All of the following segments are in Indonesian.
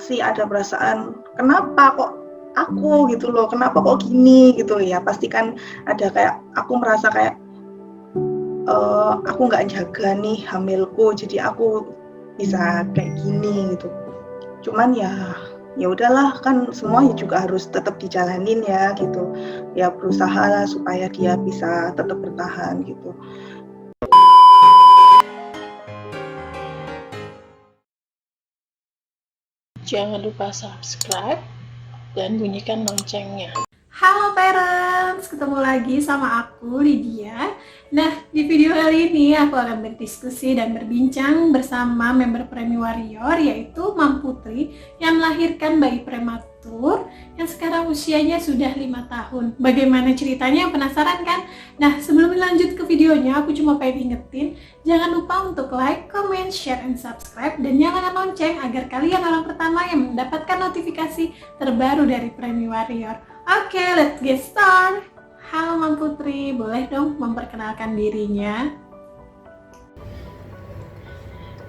pasti ada perasaan kenapa kok aku gitu loh, kenapa kok gini gitu ya, pasti kan ada kayak aku merasa kayak aku nggak jaga nih hamilku jadi aku bisa kayak gini gitu. Cuman ya udahlah, kan semua juga harus tetap dijalanin ya gitu, ya berusaha supaya dia bisa tetap bertahan gitu. Jangan lupa subscribe dan bunyikan loncengnya. Halo parents, ketemu lagi sama aku Lydia. Nah, di video kali ini aku akan berdiskusi dan berbincang bersama member Premi Warrior, yaitu Mam Putri yang melahirkan bayi prematur yang sekarang usianya sudah 5 tahun. Bagaimana ceritanya? Penasaran kan? Nah, sebelum lanjut ke videonya, aku cuma pengen ingetin, jangan lupa untuk like, comment, share, and subscribe, dan nyalakan lonceng agar kalian orang pertama yang mendapatkan notifikasi terbaru dari Premi Warrior. Oke, let's get start. Halo Mam Putri, boleh dong memperkenalkan dirinya?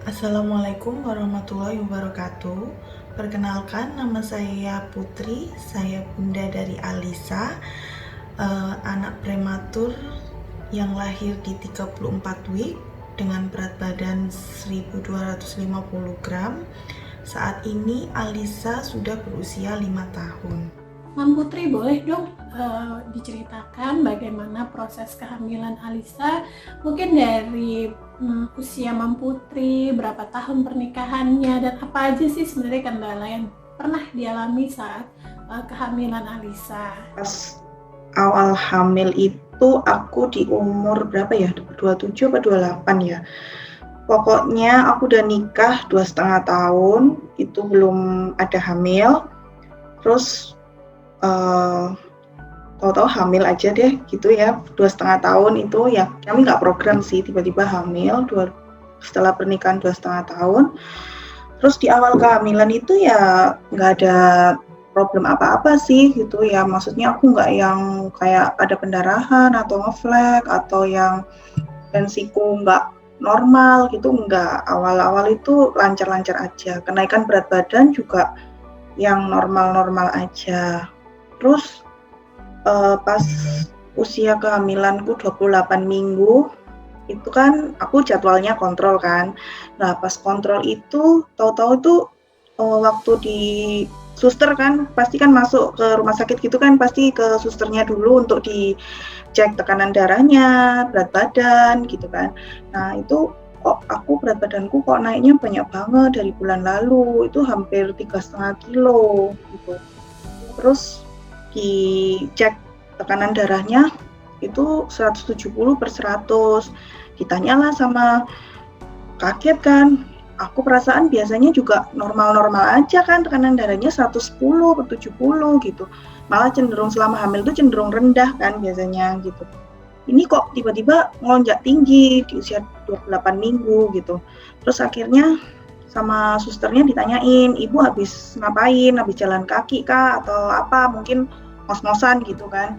Assalamualaikum warahmatullahi wabarakatuh. Perkenalkan, nama saya Putri, saya bunda dari Alisa, anak prematur yang lahir di 34 week dengan berat badan 1250 gram. Saat ini Alisa sudah berusia 5 tahun. Mam Putri, boleh dong diceritakan bagaimana proses kehamilan Alisa, mungkin dari usia Mam Putri, berapa tahun pernikahannya, dan apa aja sih sebenarnya kendala yang pernah dialami saat kehamilan Alisa? Pas awal hamil itu aku di umur berapa ya, 27 atau 28 ya. Pokoknya aku udah nikah 2,5 tahun, itu belum ada hamil. Terus tahu-tahu hamil aja deh gitu ya, 2,5 tahun itu ya, kami nggak program sih, tiba-tiba hamil setelah pernikahan 2,5 tahun. Terus di awal kehamilan itu ya nggak ada problem apa-apa sih gitu ya, maksudnya aku nggak yang kayak ada pendarahan atau ngeflek atau yang tensiku nggak normal gitu, nggak. Awal-awal itu lancar-lancar aja, kenaikan berat badan juga yang normal-normal aja. Terus pas usia kehamilanku 28 minggu itu kan aku jadwalnya kontrol kan. Nah pas kontrol itu tahu-tahu tuh waktu di suster kan pasti kan masuk ke rumah sakit gitu kan, pasti ke susternya dulu untuk dicek tekanan darahnya, berat badan gitu kan. Nah itu kok aku berat badanku kok naiknya banyak banget dari bulan lalu, itu hampir 3,5 kilo gitu. Terus dicek tekanan darahnya itu 170/100. Ditanyalah sama, kaget kan, aku perasaan biasanya juga normal-normal aja kan, tekanan darahnya 110/70 gitu, malah cenderung selama hamil itu cenderung rendah kan biasanya gitu. Ini kok tiba-tiba melonjak tinggi di usia 28 minggu gitu. Terus akhirnya sama susternya ditanyain, ibu habis ngapain, habis jalan kaki kah atau apa, mungkin ngos-ngosan gitu kan.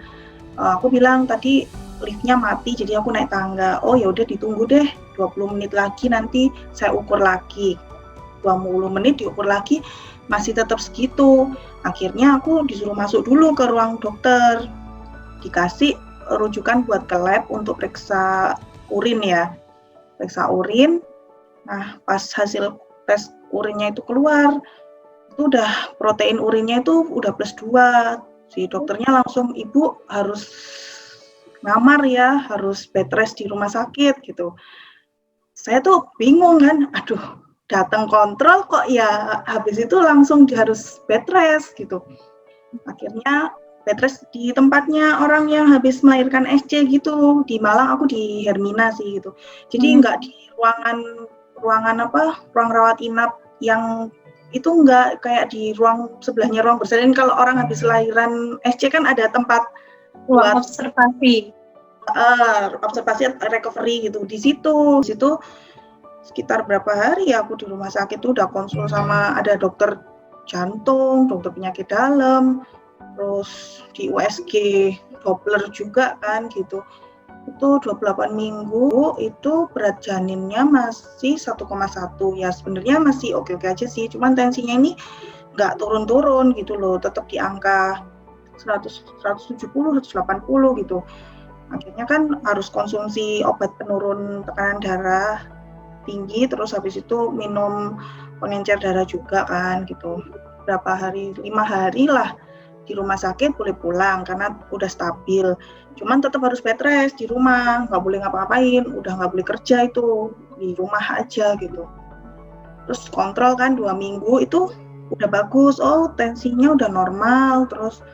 Aku bilang tadi liftnya mati jadi aku naik tangga. Oh ya udah ditunggu deh 20 menit lagi nanti saya ukur lagi. 20 menit diukur lagi masih tetap segitu. Akhirnya aku disuruh masuk dulu ke ruang dokter. Dikasih rujukan buat ke lab untuk periksa urin ya. Periksa urin. Nah, pas hasil tes urinnya itu keluar, itu udah protein urinnya itu udah +2. Si dokternya langsung, ibu harus ngamar ya, harus bed rest di rumah sakit gitu. Saya tuh bingung kan, aduh datang kontrol kok ya habis itu langsung harus bed rest gitu. Akhirnya bed rest di tempatnya orang yang habis melahirkan SC gitu, di Malang, aku di Hermina sih gitu. Jadi nggak di ruang rawat inap yang itu, enggak kayak di ruang sebelahnya ruang bersalin. Kalau orang habis lahiran SC kan ada tempat ruang observasi recovery gitu. Di situ sekitar berapa hari ya aku di rumah sakit tuh udah konsul sama ada dokter jantung, dokter penyakit dalam, terus di USG Doppler juga kan gitu. Itu 28 minggu itu berat janinnya masih 1,1 ya, sebenarnya masih oke-oke aja sih, cuman tensinya ini nggak turun-turun gitu loh, tetap di angka 100, 170, 180 gitu. Akhirnya kan harus konsumsi obat penurun tekanan darah tinggi, terus habis itu minum pengencer darah juga kan gitu. Berapa hari, 5 hari lah di rumah sakit, boleh pulang karena udah stabil. Cuman tetap harus bed rest di rumah, nggak boleh ngapa-ngapain, udah nggak boleh kerja itu, di rumah aja gitu. Terus kontrol kan 2 minggu itu udah bagus, oh tensinya udah normal, terus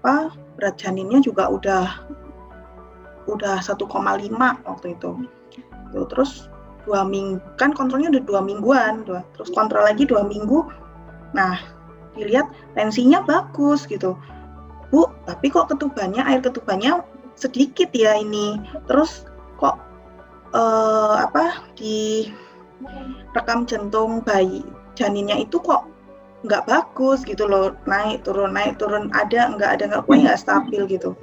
berat janinnya juga udah 1,5 waktu itu. Terus 2 minggu, kan kontrolnya udah 2 mingguan, terus kontrol lagi 2 minggu, nah dilihat tensinya bagus gitu. Bu, tapi kok air ketubannya sedikit ya ini, terus kok di rekam jantung bayi janinnya itu kok nggak bagus gitu loh, naik turun, ada nggak pokoknya nggak stabil gitu.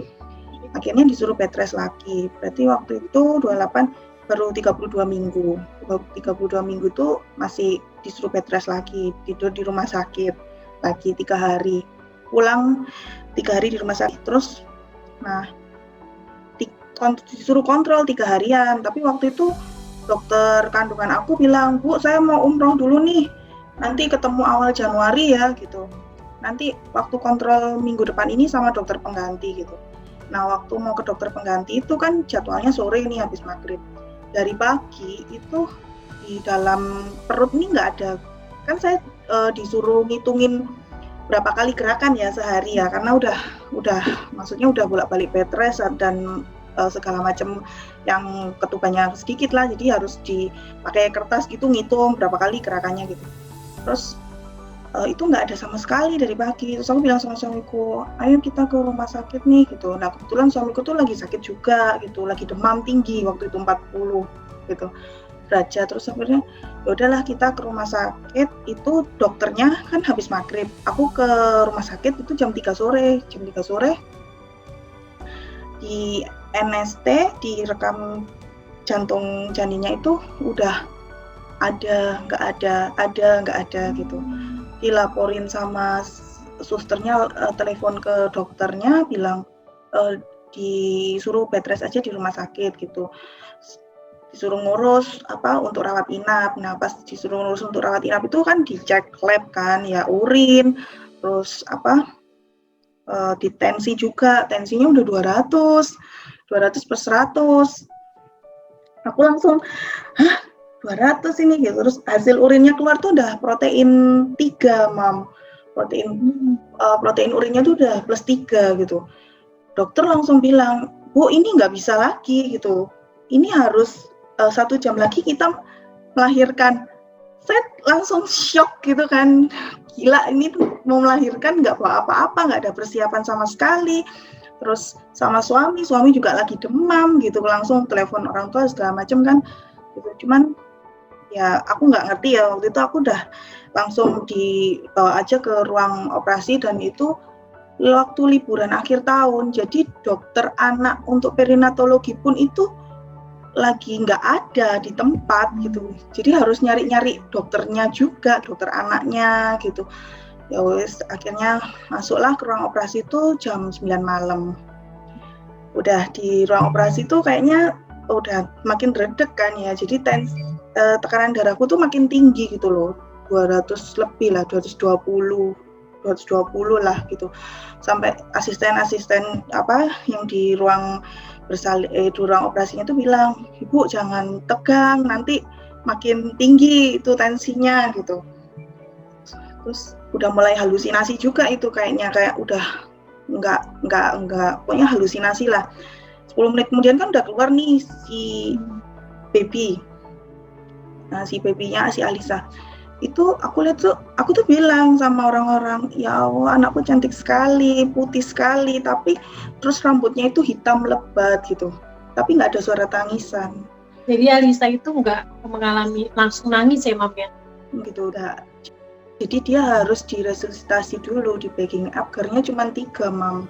Akhirnya disuruh bed rest lagi, berarti waktu itu 28 baru 32 minggu. 32 minggu itu masih disuruh bed rest lagi, tidur di rumah sakit lagi 3 hari, pulang 3 hari di rumah sakit. Terus disuruh kontrol 3 harian, tapi waktu itu dokter kandungan aku bilang, Bu, saya mau umroh dulu nih, nanti ketemu awal Januari ya gitu, nanti waktu kontrol minggu depan ini sama dokter pengganti gitu. Nah waktu mau ke dokter pengganti itu kan jadwalnya sore nih habis maghrib, dari pagi itu di dalam perut ini nggak ada, kan saya disuruh ngitungin berapa kali gerakan ya sehari ya, karena udah maksudnya udah bolak-balik bed rest dan segala macam yang ketubannya sedikit lah, jadi harus dipakai kertas gitu ngitung berapa kali gerakannya gitu. Terus itu nggak ada sama sekali dari pagi. Terus aku bilang sama suamiku, ayo kita ke rumah sakit nih gitu. Nah kebetulan suamiku tuh lagi sakit juga gitu, lagi demam tinggi waktu itu 40 gitu derajat. Terus akhirnya ya udahlah kita ke rumah sakit. Itu dokternya kan habis maghrib, aku ke rumah sakit itu jam 3 sore. Di NST, di rekam jantung janinnya itu udah ada nggak ada gitu. Dilaporin sama susternya, telepon ke dokternya bilang disuruh bed rest aja di rumah sakit gitu, disuruh ngurus untuk rawat inap. Nah pas disuruh ngurus untuk rawat inap itu kan dicek lab kan ya, urin, terus di tensi juga, tensinya udah 200/100. Aku langsung 200 ini gitu. Terus hasil urinnya keluar tuh udah protein 3, Mam. Protein urinnya tuh udah +3 gitu. Dokter langsung bilang, Bu, ini nggak bisa lagi gitu. Ini harus 1 jam lagi kita melahirkan. Saya langsung shock gitu kan. Gila, ini tuh mau melahirkan nggak apa-apa, nggak ada persiapan sama sekali. Terus sama suami juga lagi demam gitu, langsung telepon orang tua segala macam kan gitu. Cuman ya aku nggak ngerti ya, waktu itu aku udah langsung dibawa aja ke ruang operasi, dan itu waktu liburan akhir tahun. Jadi dokter anak untuk perinatologi pun itu lagi nggak ada di tempat gitu, jadi harus nyari dokternya juga, dokter anaknya gitu. Ya wes, akhirnya masuklah ke ruang operasi itu jam 9 malam. Udah di ruang operasi itu kayaknya udah makin redek kan ya, jadi tekanan darahku tuh makin tinggi gitu loh, 200 lebih lah, 220 lah gitu. Sampai asisten yang di ruang di ruang operasinya tuh bilang, Ibu jangan tegang, nanti makin tinggi itu tensinya gitu. Terus udah mulai halusinasi juga itu, kayak udah nggak pokoknya halusinasi lah. 10 menit kemudian kan udah keluar nih si baby. Nah si babynya, si Alisa itu aku lihat tuh, aku tuh bilang sama orang-orang, ya Allah anakku cantik sekali, putih sekali, tapi terus rambutnya itu hitam lebat gitu, tapi nggak ada suara tangisan. Jadi Alisa itu nggak mengalami langsung nangis ya, Mam ya? Gitu udah. Jadi dia harus diresusitasi dulu, di bagging Apgar-nya cuma 3, Mam.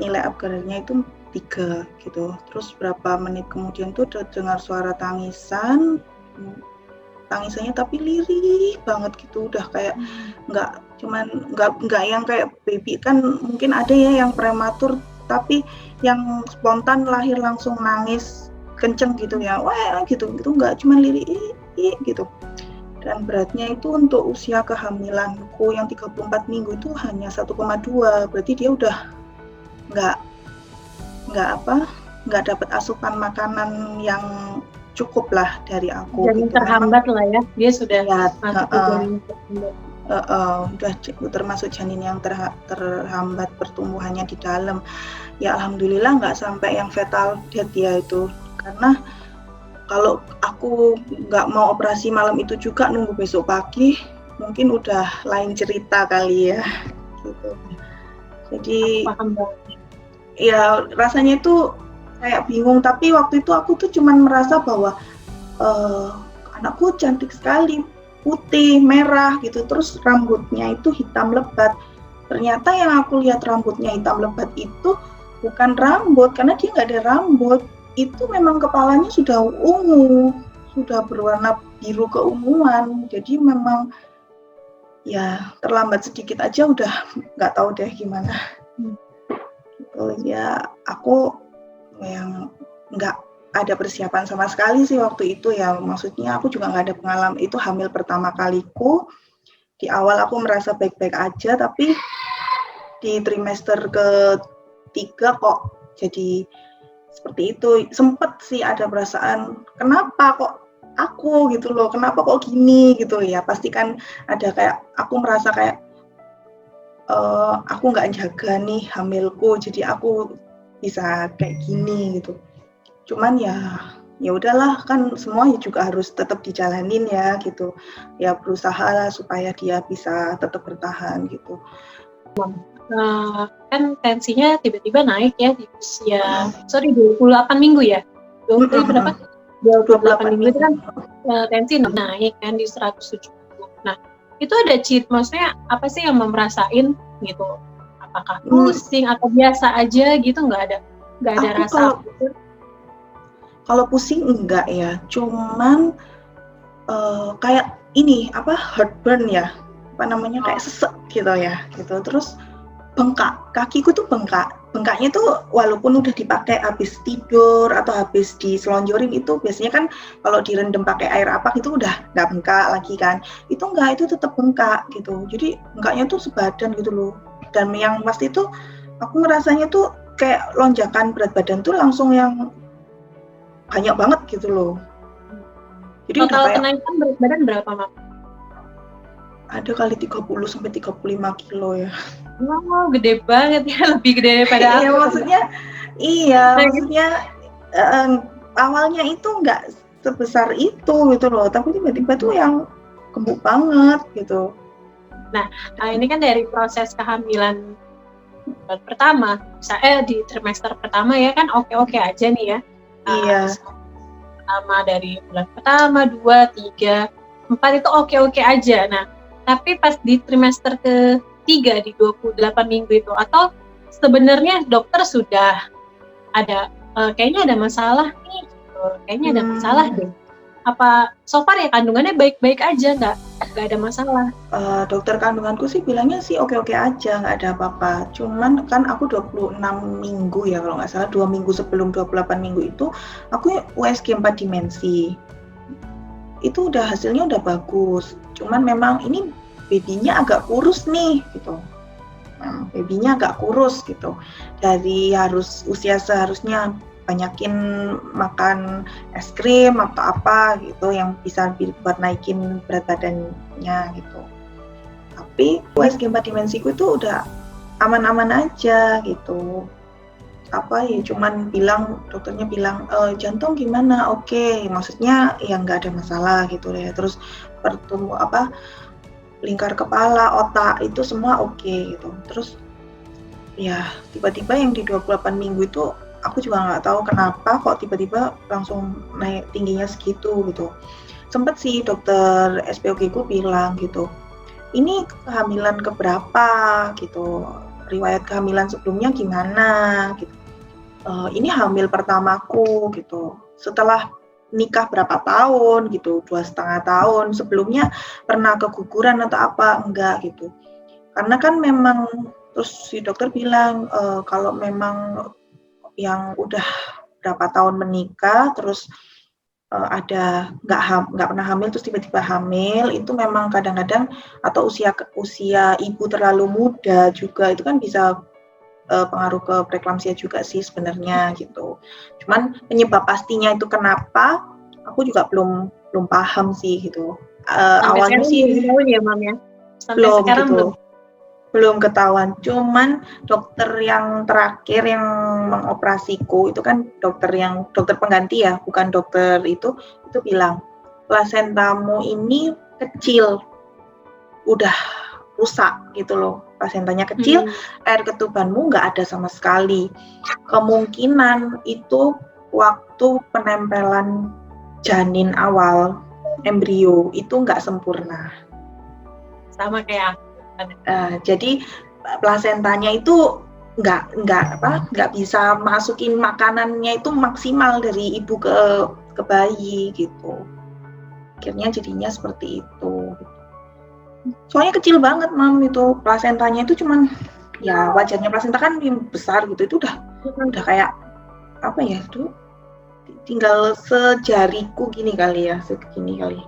Nilai Apgar-nya itu 3 gitu. Terus berapa menit kemudian tuh udah dengar suara tangisan tangisannya tapi lirih banget gitu, udah kayak nggak yang kayak baby kan mungkin ada ya yang prematur tapi yang spontan lahir langsung nangis kenceng gitu ya, wah gitu nggak, cuman lirih gitu. Dan beratnya itu untuk usia kehamilanku yang 34 minggu itu hanya 1,2, berarti dia udah nggak dapat asupan makanan yang cukup lah dari aku. Janin gitu. terhambat lah ya, dia sudah Ya, masuk ke janin terhambat. udah termasuk janin yang terhambat pertumbuhannya di dalam. Ya alhamdulillah nggak sampai yang fetal death ya itu, karena kalau aku nggak mau operasi malam itu juga nunggu besok pagi, mungkin udah lain cerita kali ya, gitu. Jadi Paham banget. ya rasanya itu kayak bingung, tapi waktu itu aku tuh cuman merasa bahwa anakku cantik sekali, putih, merah gitu, terus rambutnya itu hitam lebat. Ternyata yang aku lihat rambutnya hitam lebat itu bukan rambut, karena dia nggak ada rambut. Itu memang kepalanya sudah ungu, sudah berwarna biru keunguan. Jadi memang ya terlambat sedikit aja udah nggak tahu deh gimana. Gitu ya, aku yang nggak ada persiapan sama sekali sih waktu itu ya. Maksudnya aku juga nggak ada pengalaman, itu hamil pertama kaliku. Di awal aku merasa baik-baik aja, tapi di trimester ketiga kok jadi seperti itu. Sempet sih ada perasaan, kenapa kok aku gitu loh, kenapa kok gini gitu ya. Pasti kan ada kayak, aku merasa kayak aku nggak jaga nih hamilku, jadi aku bisa kayak gini gitu. Cuman ya udahlah, kan semua juga harus tetap dijalanin ya gitu. Ya berusaha supaya dia bisa tetap bertahan gitu. Kan tensinya tiba-tiba naik ya di usia 28 minggu ya. 20 berapa? 28 minggu itu kan tensi naik kan di 170. Nah, itu ada maksudnya apa sih yang merasain gitu? Apakah pusing atau biasa aja gitu, nggak ada rasa gitu? Kalau pusing enggak ya, cuman kayak ini heartburn ya, kayak sesek gitu ya, gitu. Terus bengkak, kakiku tuh bengkaknya tuh walaupun udah dipakai habis tidur atau habis diselonjorin, itu biasanya kan kalau direndam pakai air itu udah nggak bengkak lagi kan, itu enggak, itu tetap bengkak gitu. Jadi bengkaknya tuh sebadan gitu loh. Dan yang pasti tuh aku ngerasanya tuh kayak lonjakan berat badan tuh langsung yang banyak banget gitu loh. Jadi total kenaikan berat badan berapa, Mak? Ada kali 30-35 kilo ya. Wow, gede banget ya, lebih gede daripada aku. Maksudnya awalnya itu nggak sebesar itu gitu loh, tapi tiba-tiba tuh yang gemuk banget gitu. Nah, ini kan dari proses kehamilan pertama, di trimester pertama ya kan oke-oke aja nih ya. Iya. Pertama dari bulan pertama, 2, 3, 4 itu oke-oke aja. Nah, tapi pas di trimester ketiga di 28 minggu itu, atau sebenarnya dokter sudah ada kayaknya ada masalah nih, kayaknya ada masalah deh. Apa so far ya kandungannya baik-baik aja, nggak ada masalah? Dokter kandunganku sih bilangnya sih oke-oke aja, nggak ada apa-apa. Cuman kan aku 26 minggu ya kalau nggak salah, 2 minggu sebelum 28 minggu itu aku USG 4 dimensi. Itu udah hasilnya udah bagus. Cuman memang ini babynya agak kurus nih gitu. Babynya agak kurus gitu. Dari usia seharusnya banyakin makan es krim atau apa gitu yang bisa buat naikin berat badannya gitu. Tapi USG 4 dimensiku itu udah aman-aman aja gitu. Cuman dokternya bilang jantung gimana, oke, maksudnya ya nggak ada masalah gitu ya. Terus lingkar kepala, otak itu semua oke gitu. Terus ya tiba-tiba yang di 28 minggu itu aku juga nggak tahu kenapa kok tiba-tiba langsung naik tingginya segitu gitu. Sempet sih dokter SPOG ku bilang gitu, ini kehamilan keberapa gitu, riwayat kehamilan sebelumnya gimana gitu. Ini hamil pertamaku gitu. Setelah nikah berapa tahun gitu, 2,5 tahun, sebelumnya pernah keguguran atau apa, enggak gitu. Karena kan memang, terus si dokter bilang, kalau memang yang udah berapa tahun menikah, terus ada nggak pernah hamil, terus tiba-tiba hamil, itu memang kadang-kadang, atau usia ibu terlalu muda juga, itu kan bisa pengaruh ke preeklamsia juga sih sebenarnya gitu. Cuman penyebab pastinya itu kenapa, aku juga belum paham sih gitu. Awalnya sih belum tahu ya, Mam ya. Sampai belum sekarang gitu. Belum ketahuan. Cuman dokter yang terakhir yang mengoperasiku itu kan dokter pengganti ya, bukan dokter itu bilang, plasentamu ini kecil, udah rusak gitu loh. Plasentanya kecil, air ketubanmu nggak ada sama sekali. Kemungkinan itu waktu penempelan janin awal, embrio itu nggak sempurna. Sama kayak aku. Jadi plasentanya itu nggak bisa masukin makanannya itu maksimal dari ibu ke bayi gitu. Akhirnya jadinya seperti itu. Soalnya kecil banget, Mam, itu plasentanya itu cuman, ya wajarnya plasenta kan besar gitu, itu udah kayak apa ya, itu tinggal sejariku gini kali ya, segini kali.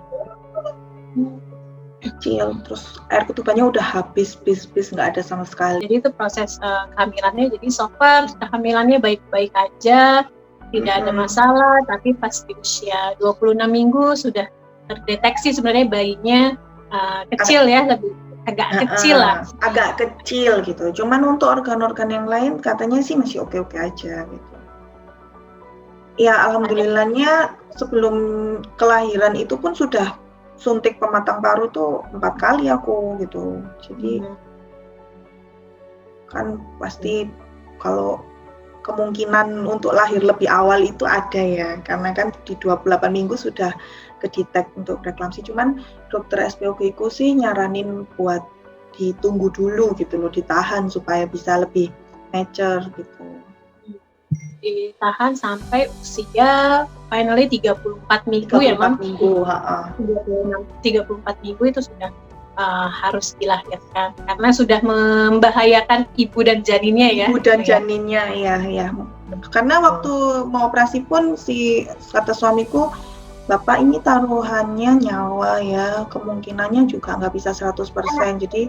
Kecil, terus air ketubannya udah habis nggak ada sama sekali. Jadi itu proses kehamilannya, jadi so far kehamilannya baik-baik aja, tidak ada masalah, tapi pas di usia 26 minggu sudah terdeteksi sebenarnya bayinya kecil ya, lebih agak kecil lah. Agak kecil gitu, cuman untuk organ-organ yang lain katanya sih masih oke-oke aja gitu. Ya alhamdulillahnya sebelum kelahiran itu pun sudah suntik pematang paru tuh 4 kali aku gitu. Jadi kan pasti kalau kemungkinan untuk lahir lebih awal itu ada ya, karena kan di 28 minggu sudah kedetek untuk preeklamsi. Cuman dokter SPOG ku sih nyaranin buat ditunggu dulu gitu loh, ditahan supaya bisa lebih mature gitu. Ditahan sampai usia finally 34 minggu ya, Mam? 34 minggu, 34 minggu itu sudah harus dilahirkan karena sudah membahayakan ibu dan janinnya ya. Ibu dan janinnya, ya. Karena waktu mau operasi pun kata suamiku, Bapak ini taruhannya nyawa ya, kemungkinannya juga nggak bisa 100%. Jadi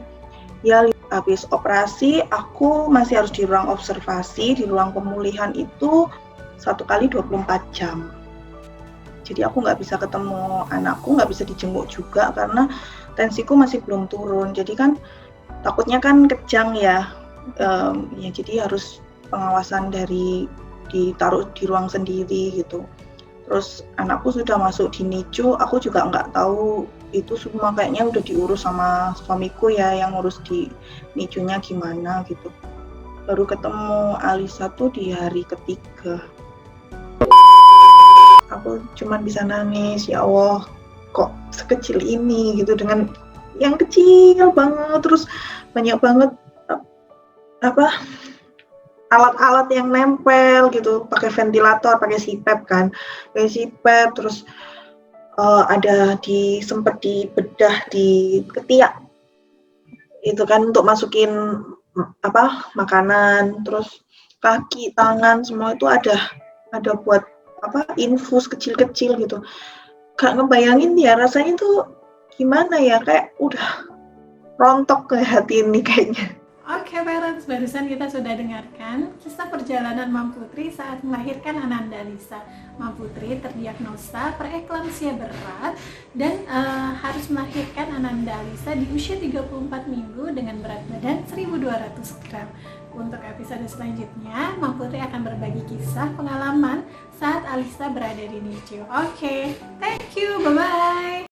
ya habis operasi aku masih harus di ruang observasi, di ruang pemulihan itu 1 kali 24 jam. Jadi aku nggak bisa ketemu anakku, nggak bisa dijenguk juga karena tensiku masih belum turun. Jadi kan takutnya kan kejang ya, ya jadi harus pengawasan ditaruh di ruang sendiri gitu. Terus anakku sudah masuk di NICU, aku juga nggak tahu itu semua kayaknya udah diurus sama suamiku ya, yang ngurus di NICU-nya gimana gitu. Baru ketemu Alisa tuh di hari ketiga. Aku cuman bisa nangis, ya Allah, kok sekecil ini gitu, dengan yang kecil banget, terus banyak banget alat-alat yang nempel gitu, pakai ventilator, pakai CPAP kan, terus ada sempet dibedah di ketiak itu kan untuk masukin makanan, terus kaki, tangan, semua itu ada buat infus kecil-kecil gitu. Gak ngebayangin ya rasanya tuh gimana ya, kayak udah rontok ke hati ini kayaknya. Oke parents, barusan kita sudah dengarkan kisah perjalanan Mam Putri saat melahirkan Ananda Alisa. Mam Putri terdiagnosa preeklamsia berat dan harus melahirkan Ananda Alisa di usia 34 minggu dengan berat badan 1.200 gram. Untuk episode selanjutnya, Mam Putri akan berbagi kisah pengalaman saat Alisa berada di NICU. Oke, thank you, bye-bye.